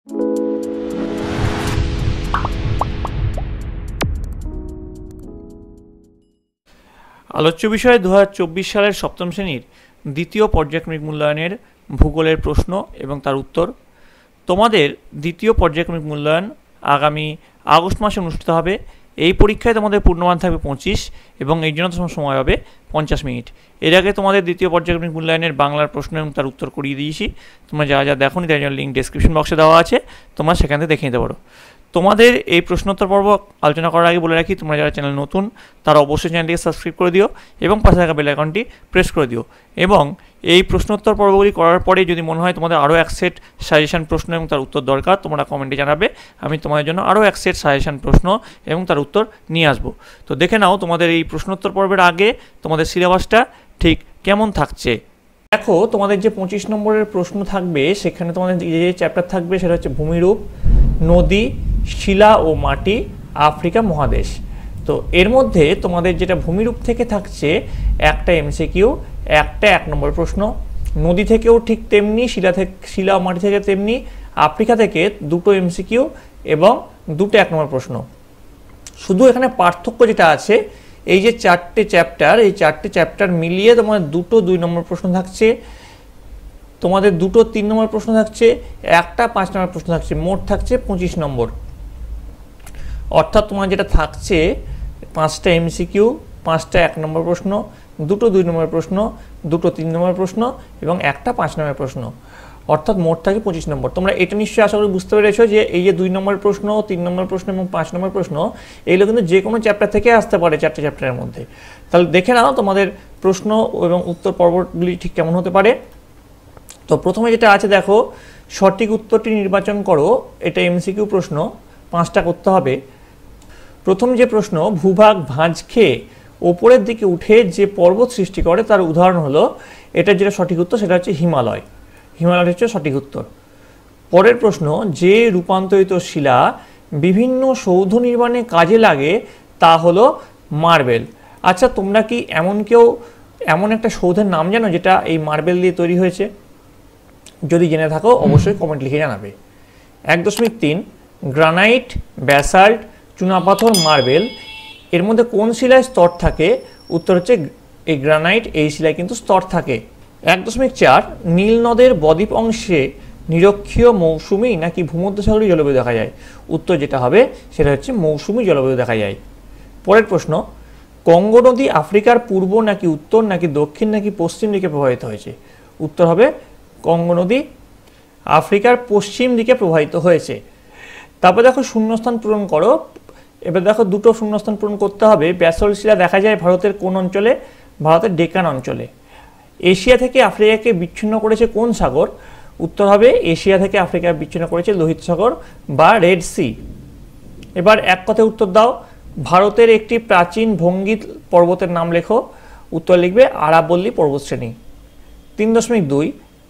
আলোচ্য বিষয় 2024 সালের সপ্তম শ্রেণীর দ্বিতীয় পর্যায়ক্রমিক মূল্যায়নের ভূগোলের প্রশ্ন এবং তার উত্তর। তোমাদের দ্বিতীয় পর্যায়ক্রমিক মূল্যায়ন আগামী আগস্ট মাসে অনুষ্ঠিত হবে। এই পরীক্ষায় তোমাদের পূর্ণমান থাকবে 25 এবং এই জন্য তোমার সময় হবে 50 মিনিট। এর আগে তোমাদের দ্বিতীয় পর্যায়ক্রমিক মূল্যায়নের বাংলার প্রশ্ন এবং তার উত্তর করিয়ে দিয়েছি। তোমরা যা যা দেখোনি তার জন্য লিঙ্ক ডেসক্রিপশন বক্সে দেওয়া আছে, তোমরা সেখান থেকে দেখে নিতে পারো। তোমাদের এই প্রশ্নোত্তর পর্ব আলোচনা করার আগে বলে রাখি, তোমরা যারা চ্যানেল নতুন তারা অবশ্যই চ্যানেলটিকে সাবস্ক্রাইব করে দিও এবং পাশে থাকা বেল আইকনটি প্রেস করে দিও। এবং এই প্রশ্নোত্তর পর্বগুলি করার পরে যদি মনে হয় তোমাদের আরও এক সেট সাজেশন প্রশ্ন এবং তার উত্তর দরকার, তোমরা কমেন্টে জানাবে, আমি তোমাদের জন্য আরও এক সেট সাজেশন প্রশ্ন এবং তার উত্তর নিয়ে আসবো। তো দেখে নাও তোমাদের এই প্রশ্নোত্তর পর্বের আগে তোমাদের সিলেবাসটা ঠিক কেমন থাকছে। দেখো, তোমাদের যে 25 নম্বরের প্রশ্ন থাকবে সেখানে তোমাদের যে চ্যাপ্টার থাকবে সেটা হচ্ছে ভূমিরূপ, নদী, শিলা ও মাটি, আফ্রিকা মহাদেশ। তো এর মধ্যে তোমাদের যেটা ভূমিরূপ থেকে থাকছে একটা এমসিকিউ, একটা 1 নম্বর প্রশ্ন। নদী থেকেও ঠিক তেমনি, শিলা ও মাটি থেকে তেমনি, আফ্রিকা থেকে দুটো এমসিকিউ এবং দুটো 1 নম্বর প্রশ্ন। শুধু এখানে পার্থক্য যেটা আছে, এই যে 4টে চ্যাপ্টার, এই 4টে চ্যাপ্টার মিলিয়ে তোমাদের দুটো 2 নম্বর প্রশ্ন থাকছে, তোমাদের দুটো 3 নম্বর প্রশ্ন থাকছে, একটা 5 নম্বর প্রশ্ন থাকছে, মোট থাকছে 25 নম্বর। অর্থাৎ তোমার যেটা থাকছে 5টা এমসিকিউ, 5টা 1 নম্বর প্রশ্ন, দুটো 2 নম্বর প্রশ্ন, দুটো 3 নম্বর প্রশ্ন এবং একটা 5 নম্বর প্রশ্ন, অর্থাৎ মোট থাকে 25 নম্বর। তোমরা এটা নিশ্চয়ই আশা করি বুঝতে পেরেছো যে এই যে 2 নম্বর প্রশ্ন, 3 নম্বর প্রশ্ন এবং 5 নম্বর প্রশ্ন, এগুলো কিন্তু যে কোনো চ্যাপ্টার থেকে আসতে পারে 4টে চ্যাপ্টারের মধ্যে। তাহলে দেখে নাও তোমাদের প্রশ্ন এবং উত্তর পর্বগুলি ঠিক কেমন হতে পারে। তো প্রথমে যেটা আছে দেখো, সঠিক উত্তরটি নির্বাচন করো। এটা এমসিকিউ প্রশ্ন, 5টা করতে হবে। প্রথম যে প্রশ্ন, ভূভাগ ভাঁজ খেয়ে ওপরের দিকে উঠে যে পর্বত সৃষ্টি করে তার উদাহরণ হলো, এটা যেটা সঠিক উত্তর সেটা হচ্ছে হিমালয়। হিমালয় হচ্ছে সঠিক উত্তর। পরের প্রশ্ন, যে রূপান্তরিত শিলা বিভিন্ন সৌধ নির্মাণে কাজে লাগে তা হলো মার্বেল। আচ্ছা, তোমরা কি এমন একটা সৌধের নাম জানো যেটা এই মার্বেল দিয়ে তৈরি হয়েছে? যদি জেনে থাকো অবশ্যই কমেন্ট লিখে জানাবে। 1.3 গ্রানাইট, ব্যাসাল্ট, চুনাপাথর, মার্বেল, এর মধ্যে কোন শিলায় স্তর থাকে? উত্তর হচ্ছে এই গ্রানাইট, এই শিলায় কিন্তু স্তর থাকে। 1.4 নীল নদের বদ্বীপ অংশে নিরক্ষীয় মৌসুমী নাকি ভূমধ্যসাগরীয় জলবায়ু দেখা যায়? উত্তর যেটা হবে সেটা হচ্ছে মৌসুমী জলবায়ু দেখা যায়। পরের প্রশ্ন, কঙ্গো নদী আফ্রিকার পূর্ব নাকি উত্তর নাকি দক্ষিণ নাকি পশ্চিম দিকে প্রবাহিত হয়েছে? উত্তর হবে কঙ্গো নদী আফ্রিকার পশ্চিম দিকে প্রবাহিত হয়েছে। তারপর দেখো শূন্যস্থান পূরণ করো। এবার দেখো দুটো শূন্যস্থান পূরণ করতে হবে। ব্যাসল্ট শিলা দেখা যায় ভারতের কোন অঞ্চলে? ভারতের ডেকান অঞ্চলে। এশিয়া থেকে আফ্রিকাকে বিচ্ছিন্ন করেছে কোন সাগর? উত্তর হবে এশিয়া থেকে আফ্রিকা বিচ্ছিন্ন করেছে লোহিত সাগর বা রেড সি। এবার এক কথায় উত্তর দাও। ভারতের একটি প্রাচীন ভঙ্গিত পর্বতের নাম লেখো। উত্তর লিখবে আরাবল্লী পর্বতশ্রেণী। 3.2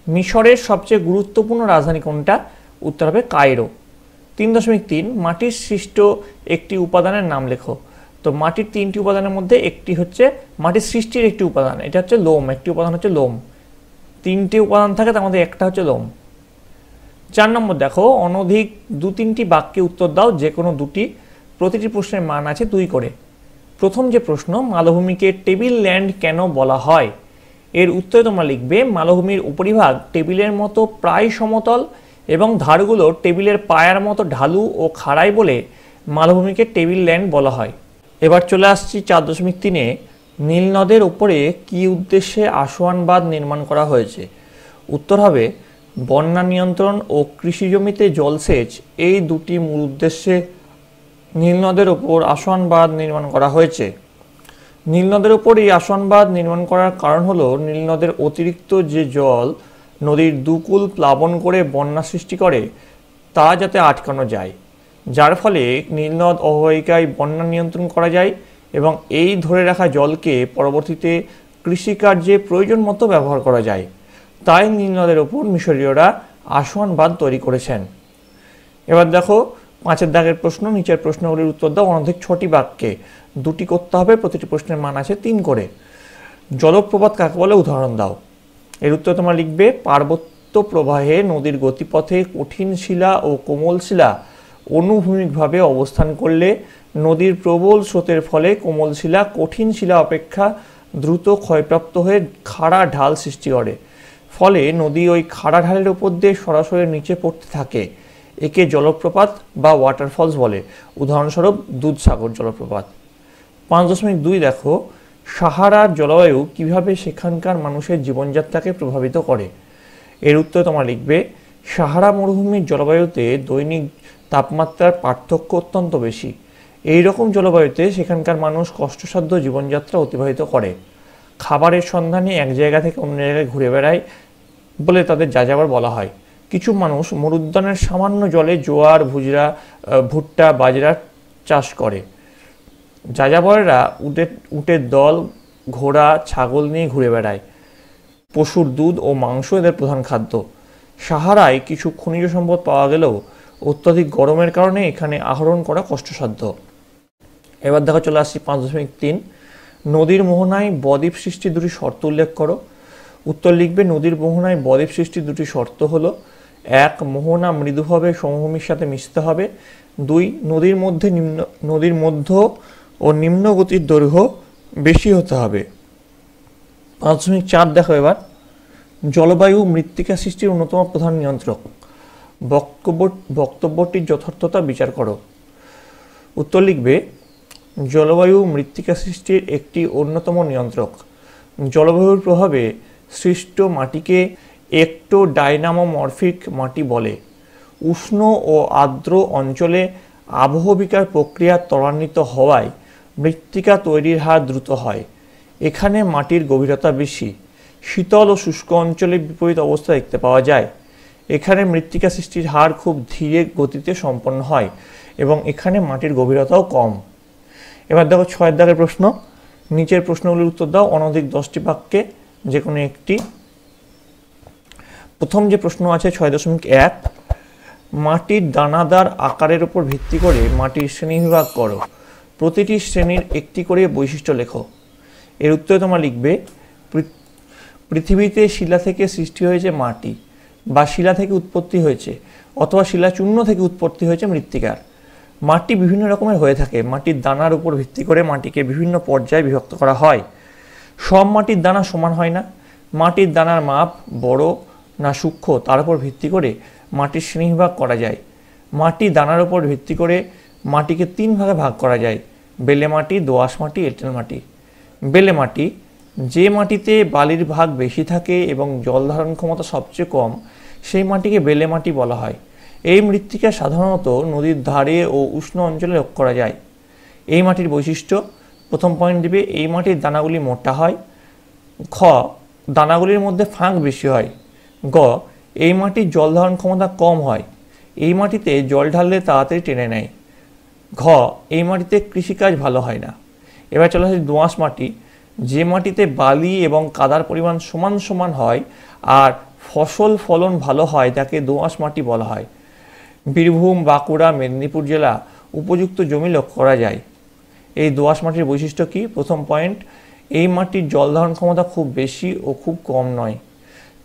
মিশরের সবচেয়ে গুরুত্বপূর্ণ রাজধানী কোনটা? উত্তর হবে কায়রো। 3.3 মাটির সৃষ্ট একটি উপাদানের নাম লেখো। তো মাটির 3টি উপাদানের মধ্যে একটি হচ্ছে মাটির সৃষ্টির একটি উপাদান, এটা হচ্ছে লোম। একটি উপাদান হচ্ছে লোম। 3টি উপাদান থাকে, তার মধ্যে একটা হচ্ছে লোম। 4 নম্বর দেখো, অনধিক 2-3টি বাক্যে উত্তর দাও, যে কোনো দুটি। প্রতিটি প্রশ্নের মান আছে 2 করে। প্রথম যে প্রশ্ন, মালভূমিকে টেবিল ল্যান্ড কেন বলা হয়? এর উত্তরে তোমরা লিখবে মালভূমির উপরিভাগ টেবিলের মতো প্রায় সমতল এবং ধারগুলো টেবিলের পায়ার মতো ঢালু ও খাড়াই বলে মালভূমিকে টেবিল ল্যান্ড বলা হয়। এবার চলে আসছি 4.3 নীল নদের ওপরে কি উদ্দেশ্যে আসোয়ান বাঁধ নির্মাণ করা হয়েছে? উত্তর হবে বন্যা নিয়ন্ত্রণ ও কৃষি জমিতে জলসেচ, এই দুটি মূল উদ্দেশ্যে নীল নদের ওপর আসোয়ান বাঁধ নির্মাণ করা হয়েছে। নীল নদের ওপর এই আসোয়ান বাঁধ নির্মাণ করার কারণ হলো নীল নদের অতিরিক্ত যে জল নদীর দুকুল প্লাবন করে বন্যা সৃষ্টি করে তা যাতে আটকানো যায়, যার ফলে নীলনদ অববাহিকায় বন্যা নিয়ন্ত্রণ করা যায় এবং এই ধরে রাখা জলকে পরবর্তীতে কৃষিকার্যে প্রয়োজন মতো ব্যবহার করা যায়। তাই নীলনদের ওপর মিশরীয়রা আসোয়ান বাঁধ তৈরি করেছেন। এবার দেখো 5 দাগের প্রশ্ন, নিচের প্রশ্নগুলির উত্তর দাও অনধিক 6টি বাক্যে। 2টি করতে হবে, প্রতিটি প্রশ্নের মান আছে 3 করে। জলপ্রপাত কাকে বলে? উদাহরণ দাও। এর উত্তর তোমরা লিখবে মুক্ত প্রবাহে নদীর গতিপথে কঠিন শিলা ও কোমল শিলা অনুভূমিকভাবে অবস্থান করলে নদীর প্রবল স্রোতের ফলে কোমল শিলা কঠিন শিলা অপেক্ষা দ্রুত ক্ষয়প্রাপ্ত হয়ে খাড়া ঢাল সৃষ্টি করে। ফলে নদী ওই খাড়া ঢালের উপর দিয়ে সরাসরি নিচে পড়তে থাকে। একে জলপ্রপাত বা ওয়াটারফলস বলে। উদাহরণস্বরূপ দুধসাগর জলপ্রপাত। 5.2 দেখো, সাহারার জলবায়ু কিভাবে সেখানকার মানুষের জীবনযাত্রাকে প্রভাবিত করে। এর উত্তর তোমরা লিখবে, সাহারা মরুভূমির জলবায়ুতে দৈনিক তাপমাত্রার পার্থক্য অত্যন্ত বেশি। এই রকম জলবায়ুতে সেখানকার মানুষ কষ্টসাধ্য জীবনযাত্রা অতিবাহিত করে। খাবারের সন্ধানে এক জায়গা থেকে অন্য জায়গায় ঘুরে বেড়ায় বলে তাদের যাযাবর বলা হয়। কিছু মানুষ মরুদ্যানের সামান্য জলে জোয়ার, ভুট্টা, বাজরা চাষ করে। যাযাবরেরা উটের দল, ঘোড়া, ছাগল নিয়ে ঘুরে বেড়ায়। পশুর দুধ ও মাংস এদের প্রধান খাদ্য। সাহারায় কিছু খনিজ সম্পদ পাওয়া গেলেও অত্যধিক গরমের কারণে এখানে আহরণ করা কষ্টসাধ্য। এবার দেখো চলে আসছি 5.3, নদীর মোহনায় বদ্বীপ সৃষ্টি দুটি শর্ত উল্লেখ করো। উত্তর লিখবে, নদীর মোহনায় বদ্বীপ সৃষ্টির দুটি শর্ত হলো: 1, মোহনা মৃদুভাবে সমভূমির সাথে মিশতে হবে। 2, নদীর মধ্য ও নিম্ন গতির দৈর্ঘ্য বেশি হতে হবে। 5.4 দেখো এবার, জলবায়ু মৃত্তিকা সৃষ্টির অন্যতম প্রধান নিয়ন্ত্রক। বক্তব্যটির যথার্থতা বিচার করো। উত্তর লিখবে, জলবায়ু মৃত্তিকা সৃষ্টির একটি অন্যতম নিয়ন্ত্রক। জলবায়ুর প্রভাবে সৃষ্ট মাটিকে একটোডাইনামোমরফিক মাটি বলে। উষ্ণ ও আর্দ্র অঞ্চলে আবহবিকার প্রক্রিয়া ত্বরান্বিত হওয়ায় মৃত্তিকা তৈরির হার দ্রুত হয়। এখানে মাটির গভীরতা বেশি। শীতল ও শুষ্ক অঞ্চলে বিপরীত অবস্থা দেখতে পাওয়া যায়। এখানে মৃত্তিকা সৃষ্টির হার খুব ধীরে গতিতে সম্পন্ন হয় এবং এখানে মাটির গভীরতাও কম। এবার দেখো 6 দাগের প্রশ্ন। নিচের প্রশ্নগুলির উত্তর দাও অনধিক 10টি বাক্যে যে কোনো একটি। প্রথম যে প্রশ্ন আছে 6.1, মাটির দানাদার আকারের উপর ভিত্তি করে মাটির শ্রেণীবিভাগ করো। প্রতিটি শ্রেণীর একটি করে বৈশিষ্ট্য লেখো। এর উত্তরে তোমরা লিখবে, পৃথিবীতে শিলা থেকে সৃষ্টি হয়েছে মাটি, বা শিলা থেকে উৎপত্তি হয়েছে, অথবা শিলাচূর্ণ থেকে উৎপত্তি হয়েছে মৃত্তিকার। মাটি বিভিন্ন রকমের হয়ে থাকে। মাটির দানার উপর ভিত্তি করে মাটিকে বিভিন্ন পর্যায়ে বিভক্ত করা হয়। সব মাটির দানা সমান হয় না। মাটির দানার মাপ বড় না সূক্ষ্ম তার উপর ভিত্তি করে মাটির শ্রেণীবিভাগ করা যায়। মাটি দানার উপর ভিত্তি করে মাটিকে 3 ভাগে ভাগ করা যায়: বেলে মাটি, দোআঁশ মাটি, এঁটেল মাটি। বেলে মাটি, যে মাটিতে বালির ভাগ বেশি থাকে এবং জল ধারণ ক্ষমতা সবচেয়ে কম, সেই মাটিকে বেলে মাটি বলা হয়। এই মৃত্তিকা সাধারণত নদীর ধারে ও উষ্ণ অঞ্চলে লক্ষ্য করা যায়। এই মাটির বৈশিষ্ট্য, প্রথম পয়েন্ট দিবে, এই মাটির দানাগুলি মোটা হয়। খ, দানাগুলির মধ্যে ফাঁক বেশি হয়। গ, এই মাটির জল ধারণ ক্ষমতা কম হয়। এই মাটিতে জল ঢাললে তাড়াতাড়ি টেনে নেয়। ঘ, এই মাটিতে কৃষিকাজ ভালো হয় না। এবার চলে আসে দোআঁশ মাটি, যে মাটিতে বালি এবং কাদার পরিমাণ সমান সমান হয় আর ফসল ফলন ভালো হয় তাকে দোআঁশ মাটি বলা হয়। বীরভূম, বাঁকুড়া, মেদিনীপুর জেলা উপযুক্ত জমি লক্ষ্য করা যায়। এই দোআঁশ মাটির বৈশিষ্ট্য কি? প্রথম পয়েন্ট, এই মাটির জল ধারণ ক্ষমতা খুব বেশি ও খুব কম নয়।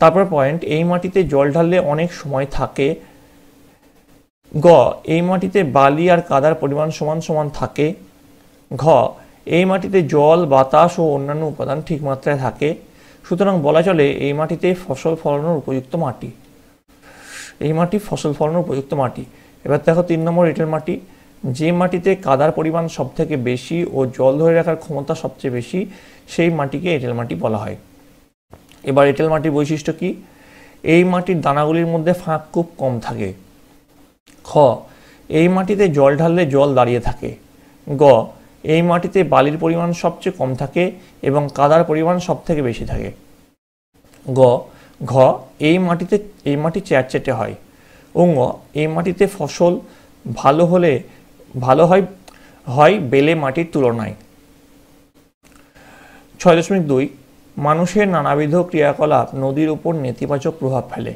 তারপর পয়েন্ট, এই মাটিতে জল ঢাললে অনেক সময় থাকে। গ, এই মাটিতে বালি আর কাদার পরিমাণ সমান সমান থাকে। ঘ, এই মাটিতে জল, বাতাস ও অন্যান্য উপাদান ঠিক মাত্রায় থাকে। সুতরাং বলা চলে এই মাটিতে ফসল ফলানোর উপযুক্ত মাটি। এই মাটি ফসল ফলানোর উপযুক্ত মাটি। এবার দেখো 3 নম্বর, এঁটেল মাটি, যে মাটিতে কাদার পরিমাণ সব থেকে বেশি ও জল ধরে রাখার ক্ষমতা সবচেয়ে বেশি, সেই মাটিকে এঁটেল মাটি বলা হয়। এবার এঁটেল মাটির বৈশিষ্ট্য কি? এই মাটির দানাগুলির মধ্যে ফাঁক খুব কম থাকে। খ, এই মাটিতে জল ঢাললে জল দাঁড়িয়ে থাকে। গ, এই মাটিতে বালির পরিমাণ সবচেয়ে কম থাকে এবং কাদার পরিমাণ সব থেকে বেশি থাকে। ঘ, এই মাটি চ্যাটচ্যাটে হয়। ঙ, এই মাটিতে ফসল ভালো হয় বেলে মাটির তুলনায়। 6.2, মানুষের নানাবিধ ক্রিয়াকলাপ নদীর উপর নেতিবাচক প্রভাব ফেলে।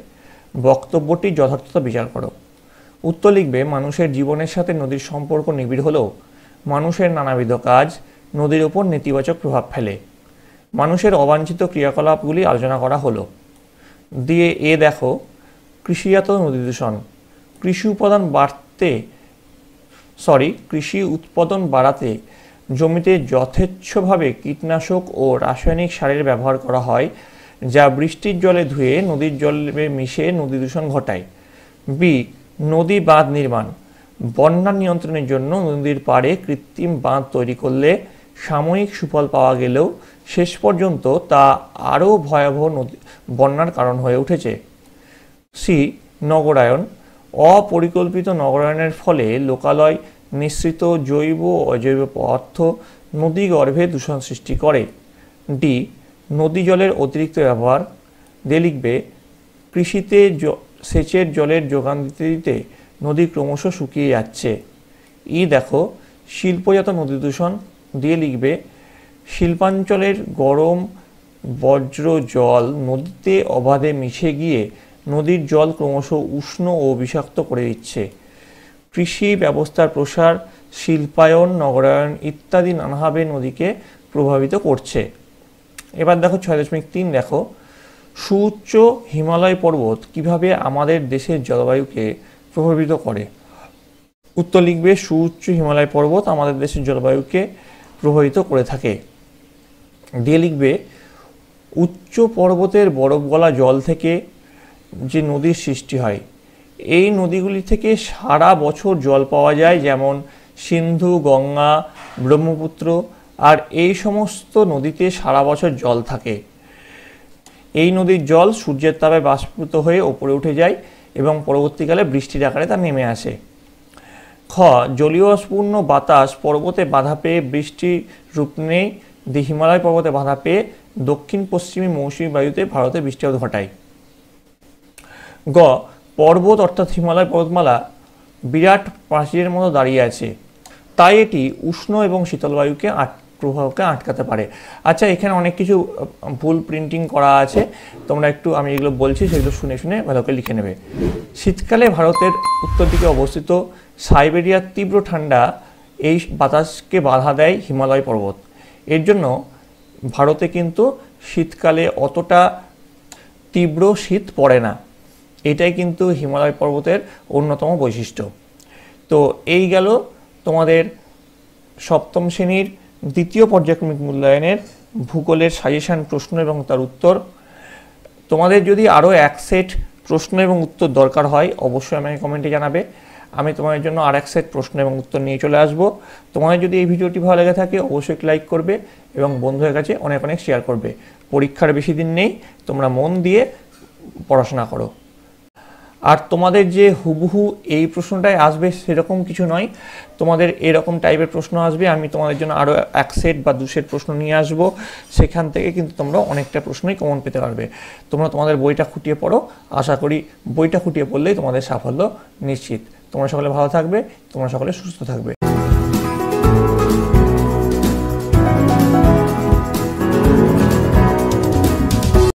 বক্তব্যটির যথার্থতা বিচার করো। উত্তর লিখবে, মানুষের জীবনের সাথে নদীর সম্পর্ক নিবিড় হলেও মানুষের নানাবিধ কাজ নদীর উপর নেতিবাচক প্রভাব ফেলে। মানুষের অবাঞ্ছিত ক্রিয়াকলাপগুলি আলোচনা করা হলো। দিয়ে দেখো কৃষিজাত নদী দূষণ। কৃষি উৎপাদন বাড়াতে জমিতে যথেচ্ছভাবে কীটনাশক ও রাসায়নিক সারের ব্যবহার করা হয়, যা বৃষ্টির জলে ধুয়ে নদীর জলে মিশে নদী দূষণ ঘটায়। বি, নদী বাঁধ নির্মাণ। বন্যা নিয়ন্ত্রণের জন্য নদীর পাড়ে কৃত্রিম বাঁধ তৈরি করলে সাময়িক সুফল পাওয়া গেলেও শেষ পর্যন্ত তা আরও ভয়াবহ বন্যার কারণ হয়ে উঠেছে। সি, নগরায়ন। অপরিকল্পিত নগরায়নের ফলে লোকালয় নিঃসৃত জৈব অজৈব পদার্থ নদীগর্ভে দূষণ সৃষ্টি করে। ডি, নদী জলের অতিরিক্ত ব্যবহার। দিয়ে লিখবে কৃষিতে সেচের জলের যোগান দিতে দিতে নদী ক্রমশ শুকিয়ে যাচ্ছে। দেখো শিল্পজাত নদী দূষণ। দিয়ে লিখবে শিল্পাঞ্চলের গরম বজ্র জল নদীতে অবাধে মিশে গিয়ে নদীর জল ক্রমশ উষ্ণ ও বিষাক্ত করে দিচ্ছে। কৃষি ব্যবস্থার প্রসার, শিল্পায়ন, নগরায়ন ইত্যাদি নানাভাবে নদীকে প্রভাবিত করছে। এবার দেখো 6.3 দেখো সুউচ্চ হিমালয় পর্বত কিভাবে আমাদের দেশের জলবায়ুকে প্রভাবিত করে। উত্তর লিখবে সুউচ্চ হিমালয় পর্বত আমাদের দেশের জলবায়ুকে প্রভাবিত করে থাকে। দিয়ে লিখবে উচ্চ পর্বতের বরফ গলা জল থেকে যে নদীর সৃষ্টি হয়, এই নদীগুলি থেকে সারা বছর জল পাওয়া যায়, যেমন সিন্ধু, গঙ্গা, ব্রহ্মপুত্র। আর এই সমস্ত নদীতে সারা বছর জল থাকে। এই নদীর জল সূর্যের তাপে বাষ্পীভূত হয়ে ওপরে উঠে যায় এবং পরবর্তীকালে বৃষ্টির আকারে তা নেমে আসে। খ, জলীয়পূর্ণ বাতাস পর্বতে বাধা পেয়ে বৃষ্টির রূপ নেয়। হিমালয় পর্বতে বাধা পেয়ে দক্ষিণ পশ্চিমী মৌসুমী বায়ুতে ভারতে বৃষ্টিপাত ঘটায়। গ, পর্বত অর্থাৎ হিমালয় পর্বতমালা বিরাট প্রাচীরের মতো দাঁড়িয়ে আছে, তাই এটি উষ্ণ এবং শীতল বায়ুকে প্রভাবকে আটকাতে পারে। আচ্ছা, এখানে অনেক কিছু ভুল প্রিন্টিং করা আছে, তোমরা একটু আমি যেগুলো বলছি সেগুলো শুনে শুনে ভালো করে লিখে নেবে। শীতকালে ভারতের উত্তর দিকে অবস্থিত সাইবেরিয়ার তীব্র ঠান্ডা এই বাতাসকে বাধা দেয় হিমালয় পর্বত। এর জন্য ভারতে কিন্তু শীতকালে অতটা তীব্র শীত পড়ে না। এটাই কিন্তু হিমালয় পর্বতের অন্যতম বৈশিষ্ট্য। তো এই গেল তোমাদের সপ্তম শ্রেণীর দ্বিতীয় পর্যায়ক্রমিক মূল্যায়নের ভূগোলের সাজেশন প্রশ্ন এবং তার উত্তর। তোমাদের যদি আরও এক সেট প্রশ্ন এবং উত্তর দরকার হয় অবশ্যই আমাকে কমেন্টে জানাবে। আমি তোমাদের জন্য আর এক সেট প্রশ্ন এবং উত্তর নিয়ে চলে আসব। তোমাদের যদি এই ভিডিওটি ভালো লেগে থাকে অবশ্যই লাইক করবে এবং বন্ধুদের কাছে অনেক অনেক শেয়ার করবে। পরীক্ষার বেশি দিন নেই, তোমরা মন দিয়ে পড়াশোনা করো। আর তোমাদের যে হুবহু এই প্রশ্নটাই আসবে সেরকম কিছু নয়, তোমাদের এরকম টাইপের প্রশ্ন আসবে। আমি তোমাদের জন্য আরও এক সেট বা দু সেট প্রশ্ন নিয়ে আসব, সেখান থেকে কিন্তু তোমরা অনেকটা প্রশ্নই কমন পেতে পারবে। তোমরা তোমাদের বইটা খুঁটিয়ে পড়ো, আশা করি বইটা খুঁটিয়ে পড়লেই তোমাদের সাফল্য নিশ্চিত। তোমরা সকলে ভালো থাকবে, তোমরা সকলে সুস্থ থাকবে।